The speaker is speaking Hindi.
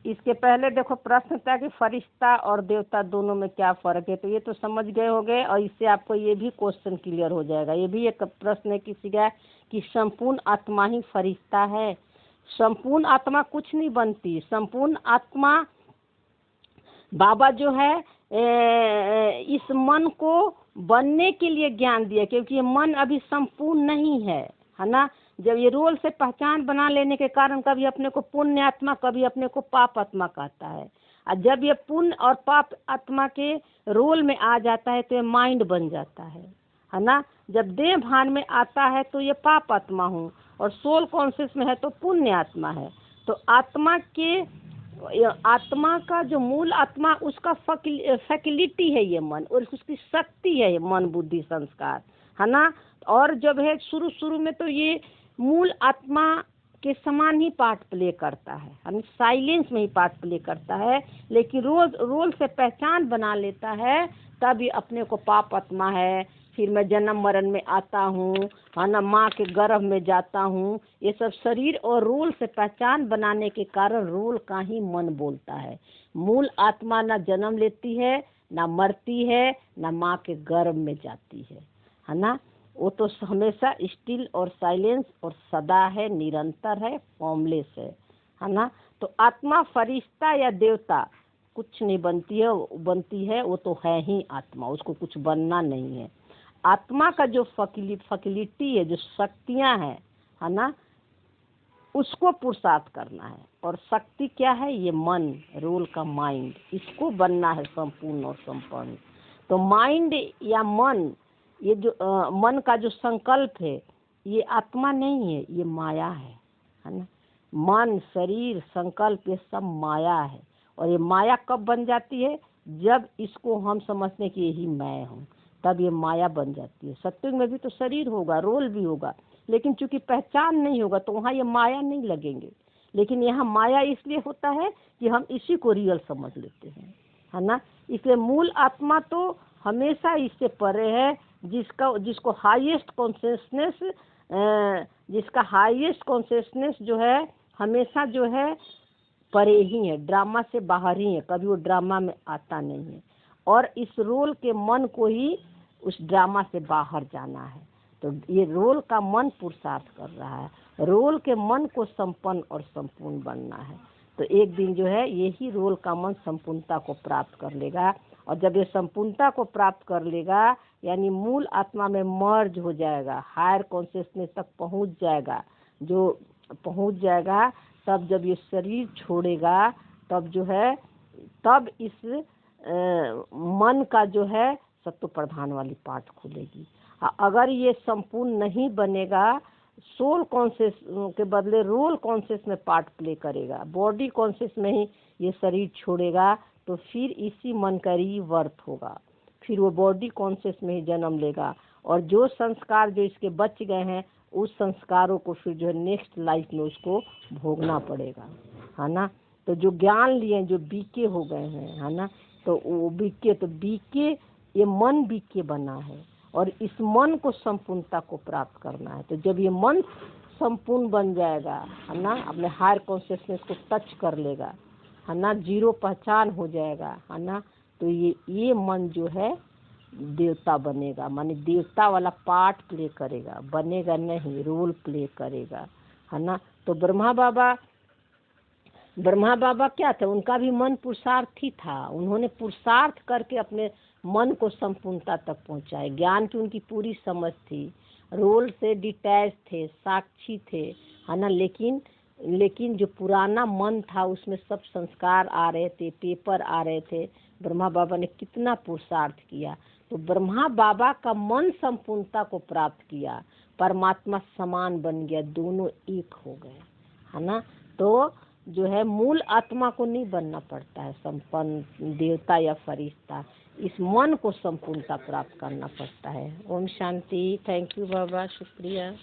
इसके पहले देखो प्रश्न था कि फरिश्ता और देवता दोनों में क्या फ़र्क है, तो ये तो समझ गए होंगे। और इससे आपको ये भी क्वेश्चन क्लियर हो जाएगा। ये भी एक प्रश्न है किसी का कि संपूर्ण आत्मा ही फरिश्ता है। संपूर्ण आत्मा कुछ नहीं बनती। संपूर्ण आत्मा बाबा जो है इस मन को बनने के लिए ज्ञान दिया, क्योंकि ये मन अभी संपूर्ण नहीं है ना। जब ये रोल से पहचान बना लेने के कारण कभी अपने को पुण्य आत्मा, कभी अपने को पाप आत्मा कहता है। और जब ये पुण्य और पाप आत्मा के रोल में आ जाता है तो ये माइंड बन जाता है ना। जब देह भान में आता है तो ये पाप आत्मा हूँ, और सोल कॉन्शियस में है तो पुण्य आत्मा है। तो आत्मा का जो मूल आत्मा, उसका फैसिलिटी है ये मन, और उसकी शक्ति है ये मन बुद्धि संस्कार, है ना। और जब है शुरू में तो ये मूल आत्मा के समान ही पार्ट प्ले करता है, यानी साइलेंस में ही पार्ट प्ले करता है। लेकिन रोल से पहचान बना लेता है, तब ये अपने को पाप आत्मा है, फिर मैं जन्म मरण में आता हूँ, है ना, माँ के गर्भ में जाता हूँ। ये सब शरीर और रोल से पहचान बनाने के कारण रोल का ही मन बोलता है। मूल आत्मा ना जन्म लेती है, ना मरती है, ना माँ के गर्भ में जाती है ना। वो तो हमेशा स्टिल और साइलेंस और सदा है, निरंतर है, फॉर्मलेस है ना। तो आत्मा फरिश्ता या देवता कुछ नहीं बनती है, वो तो है ही आत्मा, उसको कुछ बनना नहीं है। आत्मा का जो फैसिलिटी है, जो शक्तियां हैं, है ना, उसको पुरुषार्थ करना है। और शक्ति क्या है? ये मन, रोल का माइंड, इसको बनना है संपूर्ण और संपन्न। तो माइंड या मन, ये जो मन का जो संकल्प है, ये आत्मा नहीं है, ये माया है ना। मन, शरीर, संकल्प, ये सब माया है। और ये माया कब बन जाती है? जब इसको हम समझते हैं कि यही मैं हूँ, तब ये माया बन जाती है। सत्युग में भी तो शरीर होगा, रोल भी होगा, लेकिन चूंकि पहचान नहीं होगा तो वहाँ ये माया नहीं लगेंगे। लेकिन यहाँ माया इसलिए होता है कि हम इसी को रियल समझ लेते हैं, है ना। इसलिए मूल आत्मा तो हमेशा इससे परे है, जिसको हाईएस्ट कॉन्शियसनेस जो है, हमेशा जो है परे ही है, ड्रामा से बाहर ही है, कभी वो ड्रामा में आता नहीं है। और इस रोल के मन को ही उस ड्रामा से बाहर जाना है। तो ये रोल का मन पुरुषार्थ कर रहा है, रोल के मन को संपन्न और संपूर्ण बनना है। तो एक दिन जो है यही रोल का मन संपूर्णता को प्राप्त कर लेगा। और जब ये संपूर्णता को प्राप्त कर लेगा, यानी मूल आत्मा में मर्ज हो जाएगा, हायर कॉन्शियसनेस तक पहुंच जाएगा, जो पहुंच जाएगा, तब जब ये शरीर छोड़ेगा, तब जो है, तब इस मन का जो है सत्व प्रधान वाली पार्ट खुलेगी। अगर ये संपूर्ण नहीं बनेगा, सोल कॉन्शियस के बदले रोल कॉन्शियस में पार्ट प्ले करेगा, बॉडी कॉन्शियस में ही ये शरीर छोड़ेगा, तो फिर इसी मन का रीबर्थ होगा, फिर वो बॉडी कॉन्शियस में ही जन्म लेगा। और जो संस्कार जो इसके बच गए हैं, उस संस्कारों को फिर जो है नेक्स्ट लाइफ में उसको भोगना पड़ेगा, है ना। तो जो ज्ञान लिए, जो बीके हो गए हैं, है ना, तो वो बीके, ये मन बीके बना है, और इस मन को संपूर्णता को प्राप्त करना है। तो जब ये मन संपूर्ण बन जाएगा, है ना, अपने हायर कॉन्शियसनेस को टच कर लेगा, है ना, जीरो पहचान हो जाएगा, है ना, तो ये मन जो है देवता बनेगा, माने देवता वाला पार्ट प्ले करेगा, बनेगा नहीं, रोल प्ले करेगा, है ना। तो ब्रह्मा बाबा क्या थे? उनका भी मन पुरुषार्थ ही था। उन्होंने पुरुषार्थ करके अपने मन को संपूर्णता तक पहुंचाए। ज्ञान की उनकी पूरी समझ थी, रोल से डिटैच थे, साक्षी थे, है ना। लेकिन जो पुराना मन था उसमें सब संस्कार आ रहे थे, पेपर आ रहे थे। ब्रह्मा बाबा ने कितना पुरुषार्थ किया, तो ब्रह्मा बाबा का मन संपूर्णता को प्राप्त किया, परमात्मा समान बन गया, दोनों एक हो गए, है ना। तो जो है मूल आत्मा को नहीं बनना पड़ता है संपन्न देवता या फरिश्ता, इस मन को संपूर्णता प्राप्त करना पड़ता है। ओम शांति। थैंक यू बाबा, शुक्रिया।